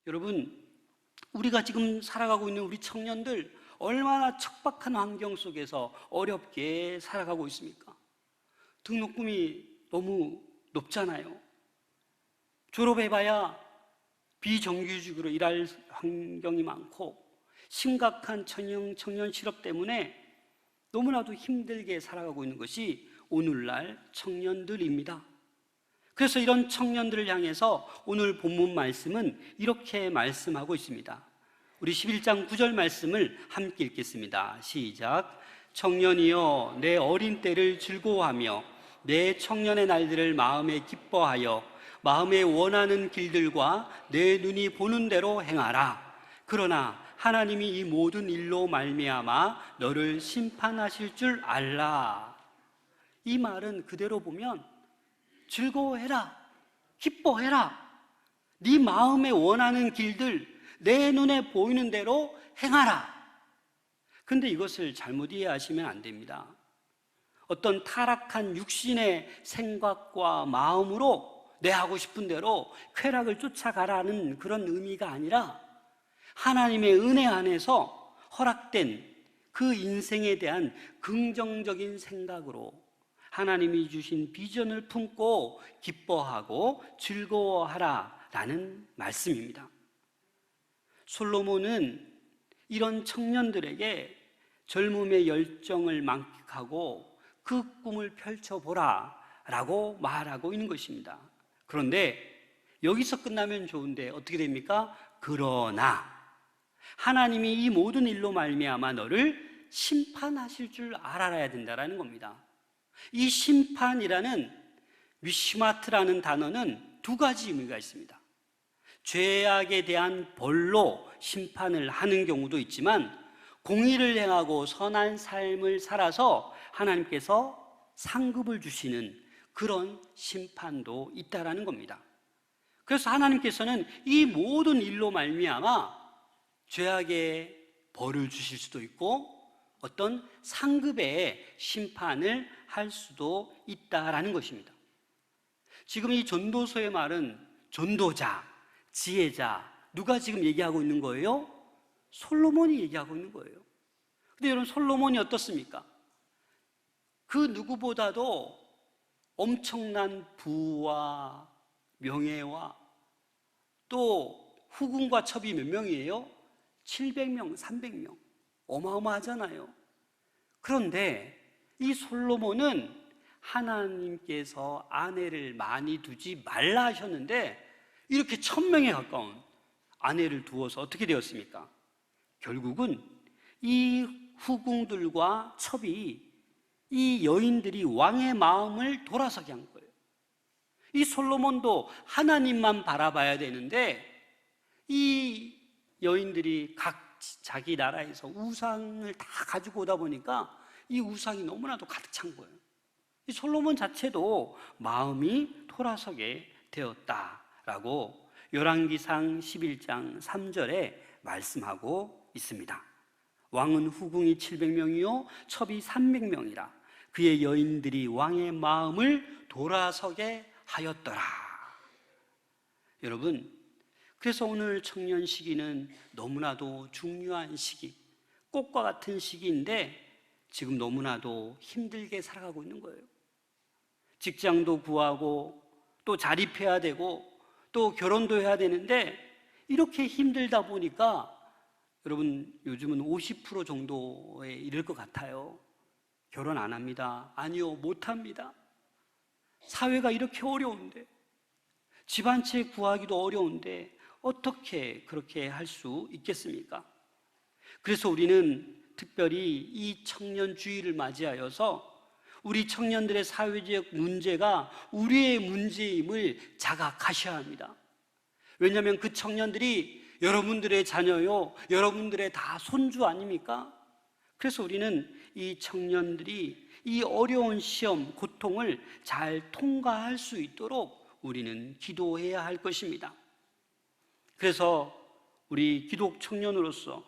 여러분, 우리가 지금 살아가고 있는 우리 청년들 얼마나 척박한 환경 속에서 어렵게 살아가고 있습니까? 등록금이 너무 높잖아요. 졸업해봐야 비정규직으로 일할 환경이 많고 심각한 청년 실업 때문에 너무나도 힘들게 살아가고 있는 것이 오늘날 청년들입니다. 그래서 이런 청년들을 향해서 오늘 본문 말씀은 이렇게 말씀하고 있습니다. 우리 11장 9절 말씀을 함께 읽겠습니다. 시작. 청년이여 내 어린 때를 즐거워하며 내 청년의 날들을 마음에 기뻐하여 마음에 원하는 길들과 내 눈이 보는 대로 행하라. 그러나 하나님이 이 모든 일로 말미암아 너를 심판하실 줄 알라. 이 말은 그대로 보면 즐거워해라, 기뻐해라, 네 마음에 원하는 길들, 내 눈에 보이는 대로 행하라. 근데 이것을 잘못 이해하시면 안 됩니다. 어떤 타락한 육신의 생각과 마음으로 내 하고 싶은 대로 쾌락을 쫓아가라는 그런 의미가 아니라 하나님의 은혜 안에서 허락된 그 인생에 대한 긍정적인 생각으로 하나님이 주신 비전을 품고 기뻐하고 즐거워하라라는 말씀입니다. 솔로몬은 이런 청년들에게 젊음의 열정을 만끽하고 그 꿈을 펼쳐보라 라고 말하고 있는 것입니다. 그런데 여기서 끝나면 좋은데 어떻게 됩니까? 그러나 하나님이 이 모든 일로 말미암아 너를 심판하실 줄 알아야 된다는 겁니다. 이 심판이라는 미슈마트라는 단어는 두 가지 의미가 있습니다. 죄악에 대한 벌로 심판을 하는 경우도 있지만 공의를 행하고 선한 삶을 살아서 하나님께서 상급을 주시는 그런 심판도 있다라는 겁니다. 그래서 하나님께서는 이 모든 일로 말미암아 죄악의 벌을 주실 수도 있고 어떤 상급의 심판을 할 수도 있다라는 것입니다. 지금 이 전도서의 말은 전도자, 지혜자, 누가 지금 얘기하고 있는 거예요? 솔로몬이 얘기하고 있는 거예요. 근데 여러분, 솔로몬이 어떻습니까? 그 누구보다도 엄청난 부와 명예와 또 후궁과 첩이 몇 명이에요? 700명, 300명. 어마어마하잖아요. 그런데 이 솔로몬은 하나님께서 아내를 많이 두지 말라 하셨는데 이렇게 1000명에 가까운 아내를 두어서 어떻게 되었습니까? 결국은 이 후궁들과 첩이 이 여인들이 왕의 마음을 돌아서게 한 거예요. 이 솔로몬도 하나님만 바라봐야 되는데 이 여인들이 각 자기 나라에서 우상을 다 가지고 오다 보니까 이 우상이 너무나도 가득 찬 거예요. 이 솔로몬 자체도 마음이 돌아서게 되었다라고 열왕기상 11장 3절에 말씀하고 있습니다. 왕은 후궁이 700명이요 첩이 300명이라 그의 여인들이 왕의 마음을 돌아서게 하였더라. 여러분, 그래서 오늘 청년 시기는 너무나도 중요한 시기, 꽃과 같은 시기인데 지금 너무나도 힘들게 살아가고 있는 거예요. 직장도 구하고 또 자립해야 되고 또 결혼도 해야 되는데 이렇게 힘들다 보니까 여러분, 요즘은 50% 정도에 이를 것 같아요. 결혼 안 합니다. 아니요, 못 합니다. 사회가 이렇게 어려운데, 집 한 채 구하기도 어려운데 어떻게 그렇게 할 수 있겠습니까? 그래서 우리는 특별히 이 청년주의를 맞이하여서 우리 청년들의 사회적 문제가 우리의 문제임을 자각하셔야 합니다. 왜냐하면 그 청년들이 여러분들의 자녀요, 여러분들의 다 손주 아닙니까? 그래서 우리는 이 청년들이 이 어려운 시험, 고통을 잘 통과할 수 있도록 우리는 기도해야 할 것입니다. 그래서 우리 기독 청년으로서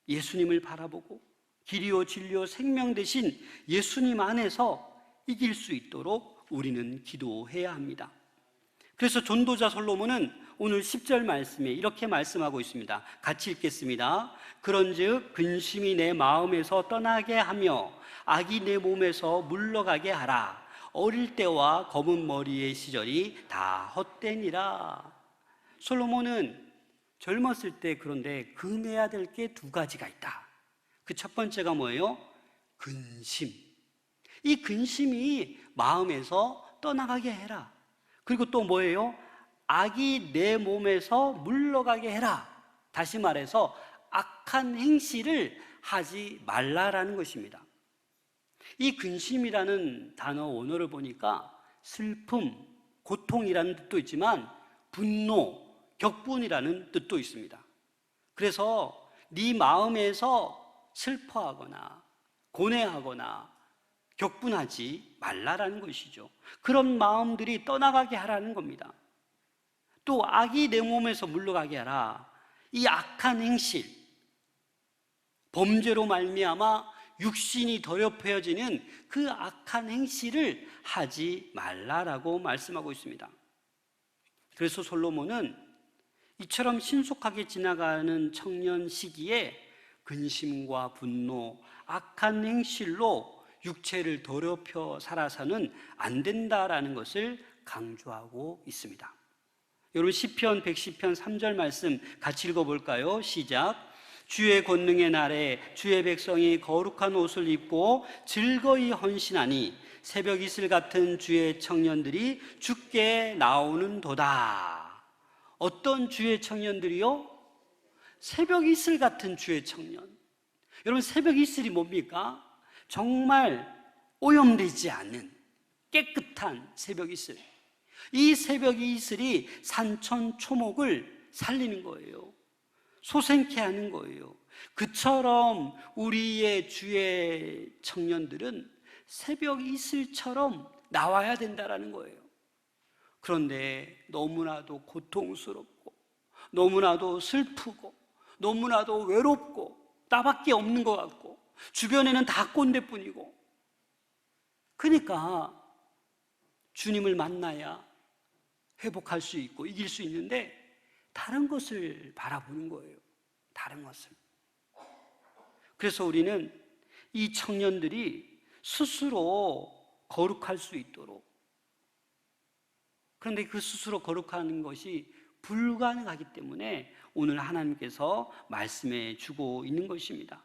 예수님을 바라보고 길이요 진리요 생명 되신 예수님 안에서 이길 수 있도록 우리는 기도해야 합니다. 그래서 전도자 솔로몬은 오늘 10절 말씀에 이렇게 말씀하고 있습니다. 같이 읽겠습니다. 그런즉 근심이 내 마음에서 떠나게 하며 악이 내 몸에서 물러가게 하라. 어릴 때와 검은 머리의 시절이 다 헛되니라. 솔로몬은 젊었을 때 그런데 금해야 될 게 두 가지가 있다. 그 첫 번째가 뭐예요? 근심. 이 근심이 마음에서 떠나가게 해라. 그리고 또 뭐예요? 악이 내 몸에서 물러가게 해라. 다시 말해서 악한 행실을 하지 말라라는 것입니다. 이 근심이라는 단어 원어를 보니까 슬픔, 고통이라는 뜻도 있지만 분노, 격분이라는 뜻도 있습니다. 그래서 네 마음에서 슬퍼하거나 고뇌하거나 격분하지 말라라는 것이죠. 그런 마음들이 떠나가게 하라는 겁니다. 또 악이 내 몸에서 물러가게 하라. 이 악한 행실, 범죄로 말미암아 육신이 더럽혀지는 그 악한 행실을 하지 말라라고 말씀하고 있습니다. 그래서 솔로몬은 이처럼 신속하게 지나가는 청년 시기에 근심과 분노, 악한 행실로 육체를 더럽혀 살아서는 안 된다라는 것을 강조하고 있습니다. 여러분 시편 110편 3절 말씀 같이 읽어볼까요? 시작. 주의 권능의 날에 주의 백성이 거룩한 옷을 입고 즐거이 헌신하니 새벽 이슬 같은 주의 청년들이 주께 나오는도다. 어떤 주의 청년들이요? 새벽 이슬 같은 주의 청년. 여러분 새벽 이슬이 뭡니까? 정말 오염되지 않는 깨끗한 새벽 이슬. 이 새벽 이슬이 산천 초목을 살리는 거예요. 소생케 하는 거예요. 그처럼 우리의 주의 청년들은 새벽 이슬처럼 나와야 된다라는 거예요. 그런데 너무나도 고통스럽고 너무나도 슬프고 너무나도 외롭고 나밖에 없는 것 같고 주변에는 다 꼰대뿐이고, 그러니까 주님을 만나야 회복할 수 있고 이길 수 있는데 다른 것을 바라보는 거예요. 다른 것을. 그래서 우리는 이 청년들이 스스로 거룩할 수 있도록, 그런데 그 스스로 거룩하는 것이 불가능하기 때문에 오늘 하나님께서 말씀해 주고 있는 것입니다.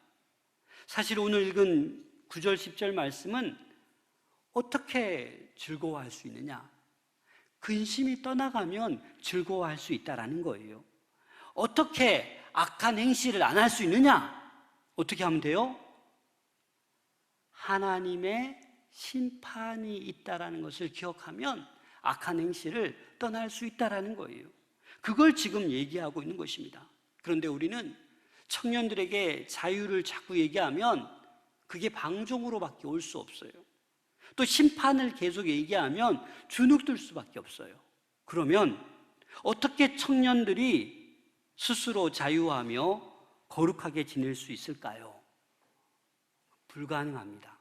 사실 오늘 읽은 9절 10절 말씀은 어떻게 즐거워할 수 있느냐? 근심이 떠나가면 즐거워할 수 있다라는 거예요. 어떻게 악한 행실을 안 할 수 있느냐? 어떻게 하면 돼요? 하나님의 심판이 있다라는 것을 기억하면 악한 행실을 떠날 수 있다라는 거예요. 그걸 지금 얘기하고 있는 것입니다. 그런데 우리는 청년들에게 자유를 자꾸 얘기하면 그게 방종으로밖에 올 수 없어요. 또 심판을 계속 얘기하면 주눅들 수밖에 없어요. 그러면 어떻게 청년들이 스스로 자유하며 거룩하게 지낼 수 있을까요? 불가능합니다.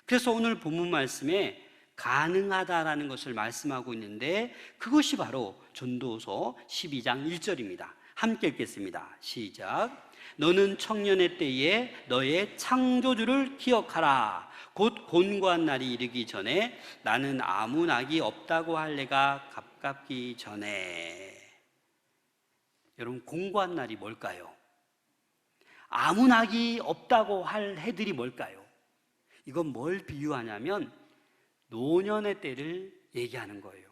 그래서 오늘 본문 말씀에 가능하다라는 것을 말씀하고 있는데 그것이 바로 전도서 12장 1절입니다. 함께 읽겠습니다. 시작. 너는 청년의 때에 너의 창조주를 기억하라. 곧 곤고한 날이 이르기 전에 나는 아무 낙이 없다고 할 내가 가깝기 전에. 여러분 곤고한 날이 뭘까요? 아무 낙이 없다고 할 해들이 뭘까요? 이건 뭘 비유하냐면 노년의 때를 얘기하는 거예요.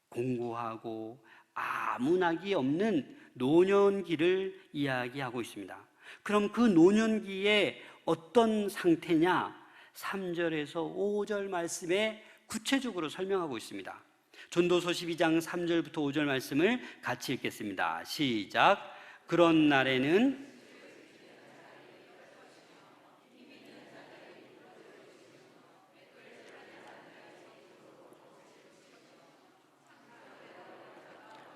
공고하고 아무 낙이 없는 노년기를 이야기하고 있습니다. 그럼 그 노년기에 어떤 상태냐? 3절에서 5절 말씀에 구체적으로 설명하고 있습니다. 전도서 12장 3절부터 5절 말씀을 같이 읽겠습니다. 시작. 그런 날에는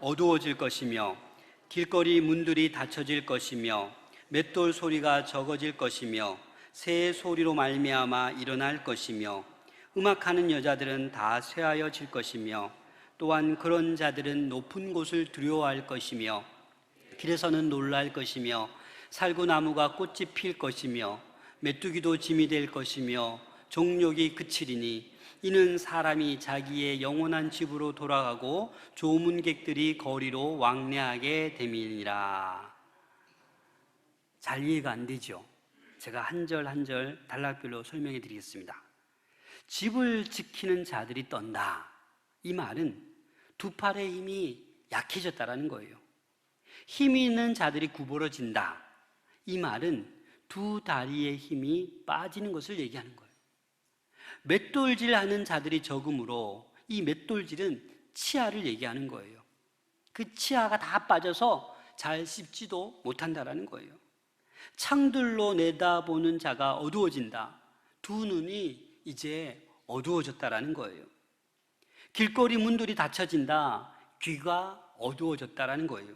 어두워질 것이며 길거리 문들이 닫혀질 것이며 맷돌 소리가 적어질 것이며 새 소리로 말미암아 일어날 것이며 음악하는 여자들은 다 쇠하여질 것이며 또한 그런 자들은 높은 곳을 두려워할 것이며 길에서는 놀랄 것이며 살구나무가 꽃이 필 것이며 메뚜기도 짐이 될 것이며 정욕이 그치리니 이는 사람이 자기의 영원한 집으로 돌아가고 조문객들이 거리로 왕래하게 됨이니라. 잘 이해가 안 되죠? 제가 한 절 한 절 단락별로 설명해 드리겠습니다. 집을 지키는 자들이 떤다. 이 말은 두 팔의 힘이 약해졌다라는 거예요. 힘이 있는 자들이 구부러진다. 이 말은 두 다리의 힘이 빠지는 것을 얘기하는 거예요. 맷돌질하는 자들이 적으므로 이 맷돌질은 치아를 얘기하는 거예요. 그 치아가 다 빠져서 잘 씹지도 못한다라는 거예요. 창들로 내다보는 자가 어두워진다. 두 눈이 이제 어두워졌다라는 거예요. 길거리 문들이 닫혀진다. 귀가 어두워졌다라는 거예요.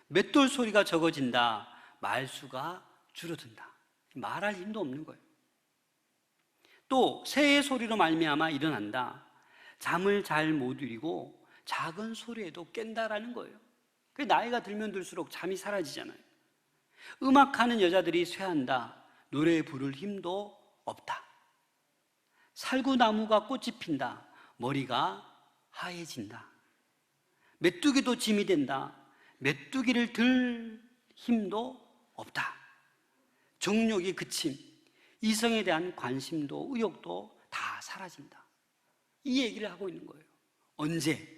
맷돌 소리가 적어진다. 말수가 줄어든다. 말할 힘도 없는 거예요. 또 새의 소리로 말미암아 일어난다. 잠을 잘 못 이루고 작은 소리에도 깬다라는 거예요. 나이가 들면 들수록 잠이 사라지잖아요. 음악하는 여자들이 쇠한다. 노래 부를 힘도 없다. 살구나무가 꽃이 핀다. 머리가 하얘진다. 메뚜기도 짐이 된다. 메뚜기를 들 힘도 없다. 정욕이 그침, 이성에 대한 관심도 의욕도 다 사라진다. 이 얘기를 하고 있는 거예요. 언제?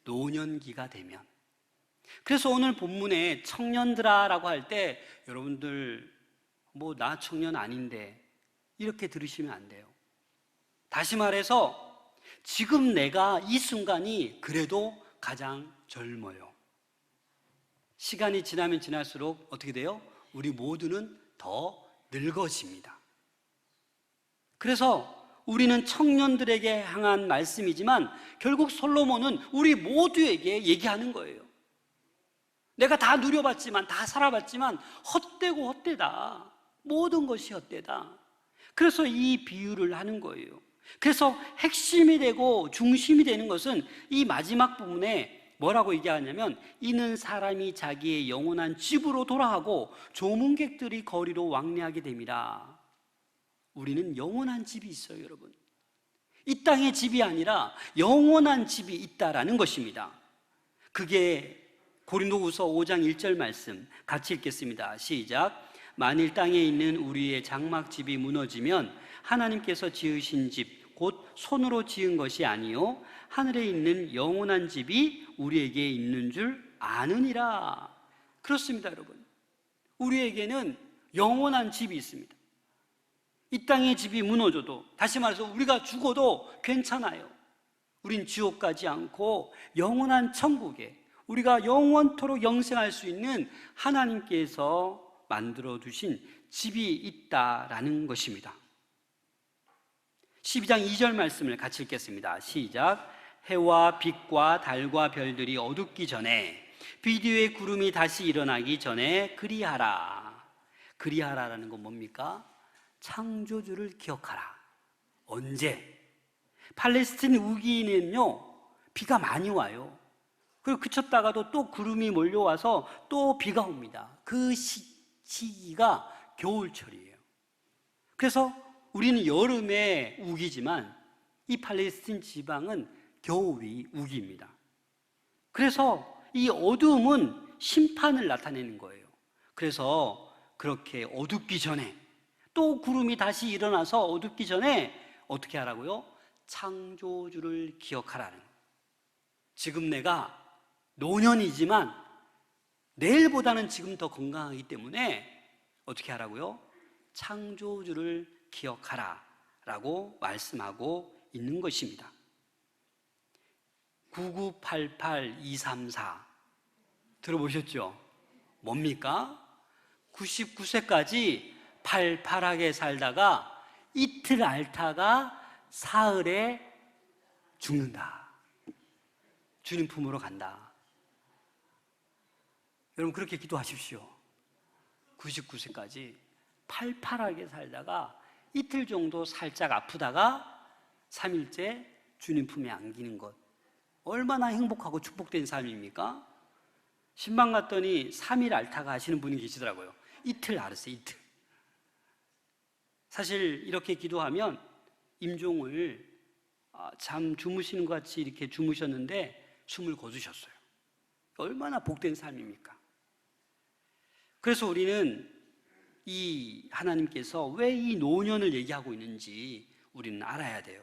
노년기가 되면. 그래서 오늘 본문에 청년들아 라고 할 때 여러분들 나 청년 아닌데 이렇게 들으시면 안 돼요. 다시 말해서 지금 내가 이 순간이 그래도 가장 젊어요. 시간이 지나면 지날수록 어떻게 돼요? 우리 모두는 더 늙어집니다. 그래서 우리는 청년들에게 향한 말씀이지만 결국 솔로몬은 우리 모두에게 얘기하는 거예요. 내가 다 누려봤지만, 다 살아봤지만 헛되고 헛되다. 모든 것이 헛되다. 그래서 이 비유를 하는 거예요. 그래서 핵심이 되고 중심이 되는 것은 이 마지막 부분에 뭐라고 얘기하냐면 이는 사람이 자기의 영원한 집으로 돌아가고 조문객들이 거리로 왕래하게 됨이라. 우리는 영원한 집이 있어요, 여러분. 이 땅의 집이 아니라 영원한 집이 있다라는 것입니다. 그게 고린도후서 5장 1절 말씀 같이 읽겠습니다. 시작. 만일 땅에 있는 우리의 장막집이 무너지면 하나님께서 지으신 집 곧 손으로 지은 것이 아니요 하늘에 있는 영원한 집이 우리에게 있는 줄 아느니라. 그렇습니다, 여러분. 우리에게는 영원한 집이 있습니다. 이 땅의 집이 무너져도, 다시 말해서 우리가 죽어도 괜찮아요. 우린 지옥 가지 않고 영원한 천국에 우리가 영원토록 영생할 수 있는 하나님께서 만들어 두신 집이 있다라는 것입니다. 12장 2절 말씀을 같이 읽겠습니다. 시작. 해와 빛과 달과 별들이 어둡기 전에 빛 위에 구름이 다시 일어나기 전에 그리하라. 그리하라라는 건 뭡니까? 창조주를 기억하라. 언제? 팔레스틴 우기에는요 비가 많이 와요. 그리고 그쳤다가도 또 구름이 몰려와서 또 비가 옵니다. 그 시기가 겨울철이에요. 그래서 우리는 여름에 우기지만 이 팔레스틴 지방은 겨울이 우기입니다. 그래서 이 어두움은 심판을 나타내는 거예요. 그래서 그렇게 어둡기 전에 또 구름이 다시 일어나서 어둡기 전에 어떻게 하라고요? 창조주를 기억하라는 거예요. 지금 내가 노년이지만 내일보다는 지금 더 건강하기 때문에 어떻게 하라고요? 창조주를 기억하라 라고 말씀하고 있는 것입니다. 9988234 들어보셨죠? 뭡니까? 99세까지 팔팔하게 살다가 이틀 앓다가 사흘에 죽는다. 주님 품으로 간다. 여러분 그렇게 기도하십시오. 99세까지 팔팔하게 살다가 이틀 정도 살짝 아프다가 3일째 주님 품에 안기는 것. 얼마나 행복하고 축복된 삶입니까? 신방 갔더니 3일 앓다가 하시는 분이 계시더라고요. 이틀 앓았어요, 이틀. 사실 이렇게 기도하면 임종을 잠 주무시는 것 같이 이렇게 주무셨는데 숨을 거두셨어요. 얼마나 복된 삶입니까? 그래서 우리는 이 하나님께서 왜 이 노년을 얘기하고 있는지 우리는 알아야 돼요.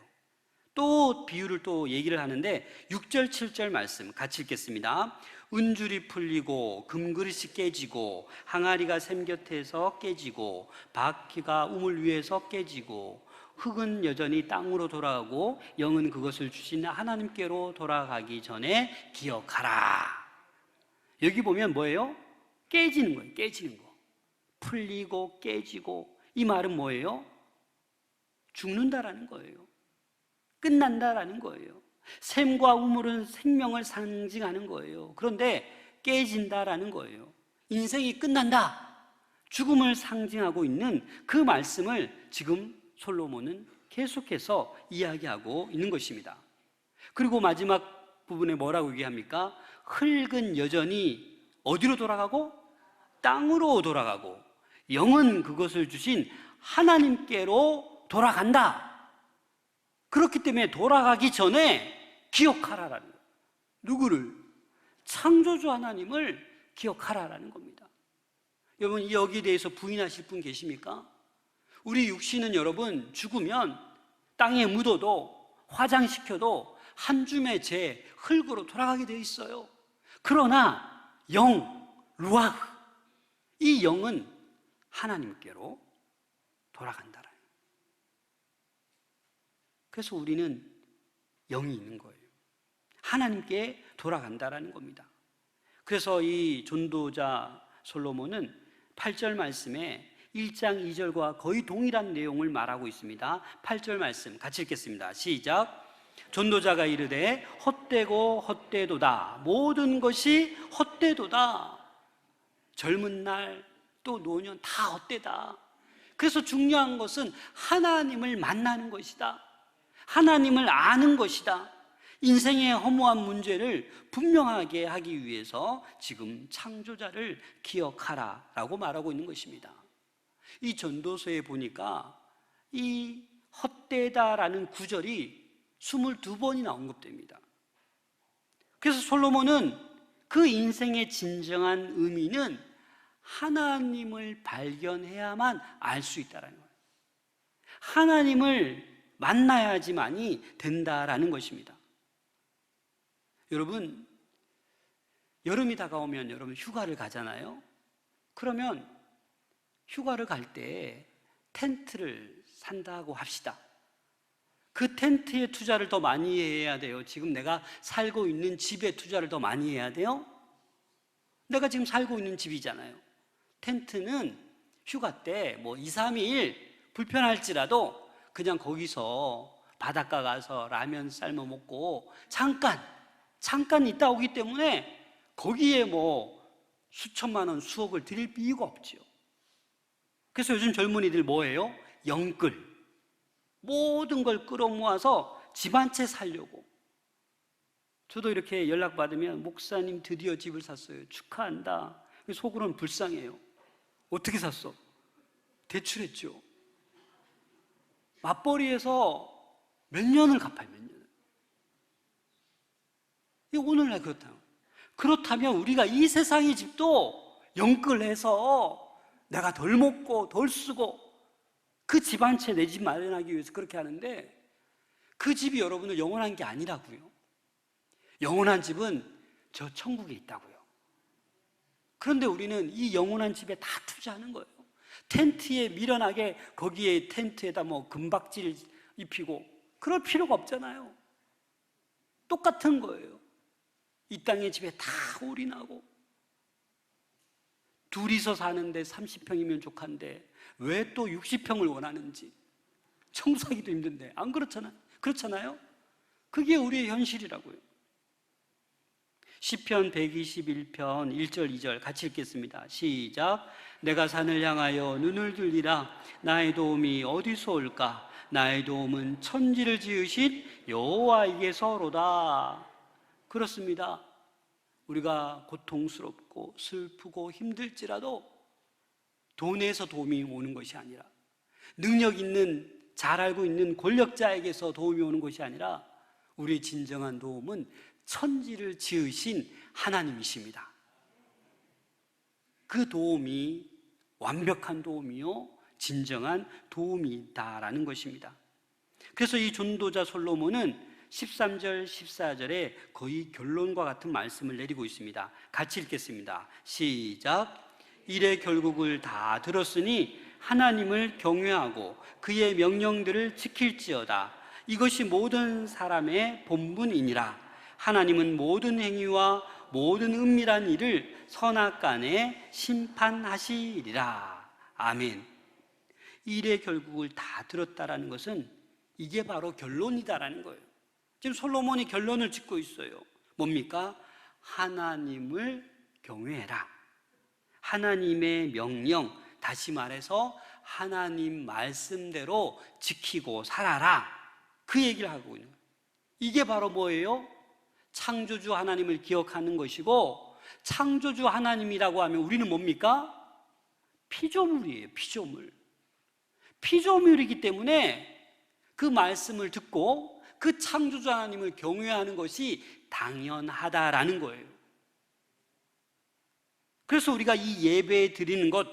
또 비유를 또 얘기를 하는데 6절 7절 말씀 같이 읽겠습니다. 은줄이 풀리고 금그릇이 깨지고 항아리가 샘 곁에서 깨지고 바퀴가 우물 위에서 깨지고 흙은 여전히 땅으로 돌아가고 영은 그것을 주신 하나님께로 돌아가기 전에 기억하라. 여기 보면 뭐예요? 깨지는 거예요. 깨지는 거. 풀리고 깨지고. 이 말은 뭐예요? 죽는다라는 거예요. 끝난다라는 거예요. 샘과 우물은 생명을 상징하는 거예요. 그런데 깨진다라는 거예요. 인생이 끝난다, 죽음을 상징하고 있는 그 말씀을 지금 솔로몬은 계속해서 이야기하고 있는 것입니다. 그리고 마지막 부분에 뭐라고 얘기합니까? 흙은 여전히 어디로 돌아가고? 땅으로 돌아가고 영은 그것을 주신 하나님께로 돌아간다. 그렇기 때문에 돌아가기 전에 기억하라라는 거예요. 누구를? 창조주 하나님을 기억하라라는 겁니다. 여러분, 여기에 대해서 부인하실 분 계십니까? 우리 육신은 여러분 죽으면 땅에 묻어도 화장시켜도 한 줌의 재, 흙으로 돌아가게 되어 있어요. 그러나 영, 루아흐, 이 영은 하나님께로 돌아간다라는 거예요. 그래서 우리는 영이 있는 거예요. 하나님께 돌아간다라는 겁니다. 그래서 이 전도자 솔로몬은 8절 말씀에 1장 2절과 거의 동일한 내용을 말하고 있습니다. 8절 말씀 같이 읽겠습니다. 시작. 전도자가 이르되 헛되고 헛되도다. 모든 것이 헛되도다. 젊은 날 또 노년 다 헛되다. 그래서 중요한 것은 하나님을 만나는 것이다. 하나님을 아는 것이다. 인생의 허무한 문제를 분명하게 하기 위해서 지금 창조자를 기억하라라고 말하고 있는 것입니다. 이 전도서에 보니까 이 헛되다라는 구절이 22번이나 언급됩니다. 그래서 솔로몬은 그 인생의 진정한 의미는 하나님을 발견해야만 알 수 있다는 거예요. 하나님을 만나야지만이 된다라는 것입니다. 여러분, 여름이 다가오면 여러분 휴가를 가잖아요. 그러면 휴가를 갈 때 텐트를 산다고 합시다. 그 텐트에 투자를 더 많이 해야 돼요? 지금 내가 살고 있는 집에 투자를 더 많이 해야 돼요? 내가 지금 살고 있는 집이잖아요. 텐트는 휴가 때 뭐 2, 3일 불편할지라도 그냥 거기서 바닷가 가서 라면 삶아 먹고 잠깐 있다 오기 때문에 거기에 뭐 수천만 원, 수억을 들일 이유가 없죠. 그래서 요즘 젊은이들 뭐예요? 영끌. 모든 걸 끌어모아서 집 한 채 살려고. 저도 이렇게 연락받으면 목사님 드디어 집을 샀어요. 축하한다. 속으로는 불쌍해요. 어떻게 샀어? 대출했죠. 맞벌이해서 몇 년을 갚아요, 몇 년을. 이거 오늘날 그렇다면 우리가 이 세상의 집도 영끌해서 내가 덜 먹고 덜 쓰고 그 집 한 채 내 집 마련하기 위해서 그렇게 하는데 그 집이 여러분을 영원한 게 아니라고요. 영원한 집은 저 천국에 있다고요. 그런데 우리는 이 영원한 집에 다 투자하는 거예요. 텐트에 미련하게 거기에 텐트에다 뭐 금박지를 입히고 그럴 필요가 없잖아요. 똑같은 거예요. 이 땅의 집에 다 올인하고 둘이서 사는데 30평이면 족한데 왜 또 60평을 원하는지 청소하기도 힘든데 안 그렇잖아요? 그렇잖아요? 그게 우리의 현실이라고요. 시편 121편 1절 2절 같이 읽겠습니다. 시작. 내가 산을 향하여 눈을 들리라. 나의 도움이 어디서 올까? 나의 도움은 천지를 지으신 여호와에게서로다. 그렇습니다. 우리가 고통스럽고 슬프고 힘들지라도 돈에서 도움이 오는 것이 아니라, 능력 있는, 잘 알고 있는 권력자에게서 도움이 오는 것이 아니라 우리의 진정한 도움은 천지를 지으신 하나님이십니다. 그 도움이 완벽한 도움이요 진정한 도움이다라는 것입니다. 그래서 이 전도자 솔로몬은 13절, 14절에 거의 결론과 같은 말씀을 내리고 있습니다. 같이 읽겠습니다. 시작. 이래 결국을 다 들었으니 하나님을 경외하고 그의 명령들을 지킬지어다. 이것이 모든 사람의 본분이니라. 하나님은 모든 행위와 모든 은밀한 일을 선악간에 심판하시리라. 아멘. 일의 결국을 다 들었다라는 것은 이게 바로 결론이다라는 거예요. 지금 솔로몬이 결론을 짓고 있어요. 뭡니까? 하나님을 경외해라. 하나님의 명령, 다시 말해서 하나님 말씀대로 지키고 살아라. 그 얘기를 하고 있는 거예요. 이게 바로 뭐예요? 창조주 하나님을 기억하는 것이고, 창조주 하나님이라고 하면 우리는 뭡니까? 피조물이에요. 피조물. 피조물이기 때문에 그 말씀을 듣고 그 창조주 하나님을 경외하는 것이 당연하다라는 거예요. 그래서 우리가 이 예배 드리는 것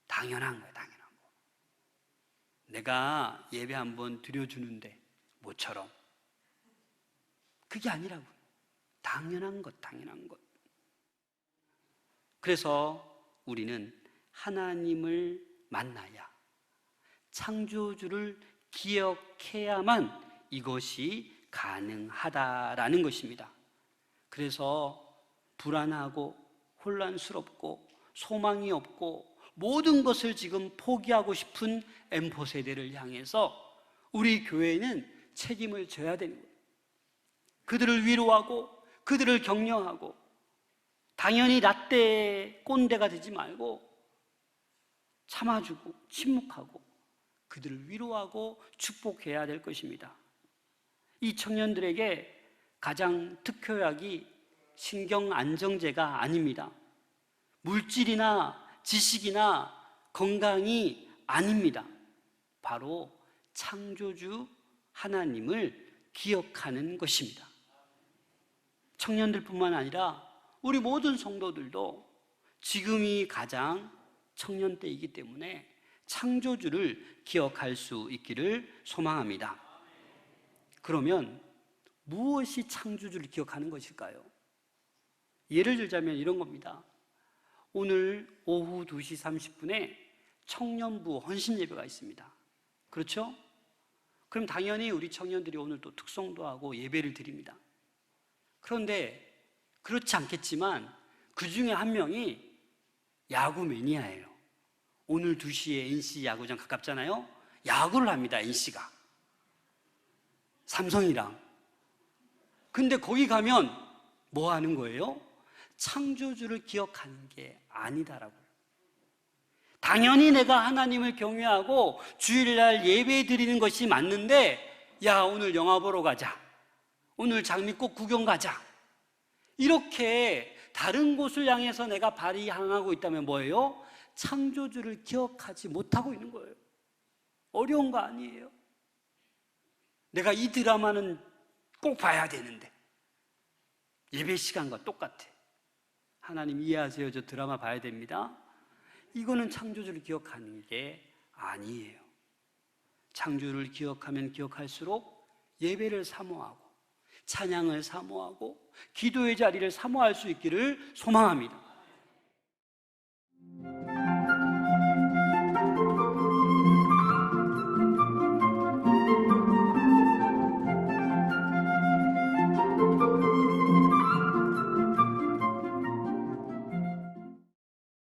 당연한 거예요. 당연한 거. 내가 예배 한번 드려주는데 뭐처럼, 그게 아니라고요. 당연한 것, 당연한 것. 그래서 우리는 하나님을 만나야, 창조주를 기억해야만 이것이 가능하다라는 것입니다. 그래서 불안하고 혼란스럽고 소망이 없고 모든 것을 지금 포기하고 싶은 M4 세대를 향해서 우리 교회는 책임을 져야 되는 거예요. 그들을 위로하고 그들을 격려하고, 당연히 라떼 꼰대가 되지 말고 참아주고 침묵하고 그들을 위로하고 축복해야 될 것입니다. 이 청년들에게 가장 특효약이 신경안정제가 아닙니다. 물질이나 지식이나 건강이 아닙니다. 바로 창조주 하나님을 기억하는 것입니다. 청년들뿐만 아니라 우리 모든 성도들도 지금이 가장 청년 때이기 때문에 창조주를 기억할 수 있기를 소망합니다. 그러면 무엇이 창조주를 기억하는 것일까요? 예를 들자면 이런 겁니다. 오늘 오후 2시 30분에 청년부 헌신 예배가 있습니다. 그렇죠? 그럼 당연히 우리 청년들이 오늘 또 특송도 하고 예배를 드립니다. 그런데 그렇지 않겠지만 그 중에 한 명이 야구 매니아예요. 오늘 2시에 NC 야구장 가깝잖아요. 야구를 합니다. NC가 삼성이랑. 근데 거기 가면 뭐 하는 거예요? 창조주를 기억하는 게 아니다라고요. 당연히 내가 하나님을 경외하고 주일날 예배 드리는 것이 맞는데, 야, 오늘 영화 보러 가자, 오늘 장미꽃 구경 가자, 이렇게 다른 곳을 향해서 내가 발이 향하고 있다면 뭐예요? 창조주를 기억하지 못하고 있는 거예요. 어려운 거 아니에요. 내가 이 드라마는 꼭 봐야 되는데 예배 시간과 똑같아. 하나님 이해하세요. 저 드라마 봐야 됩니다. 이거는 창조주를 기억하는 게 아니에요. 창조주를 기억하면 기억할수록 예배를 사모하고 찬양을 사모하고 기도의 자리를 사모할 수 있기를 소망합니다.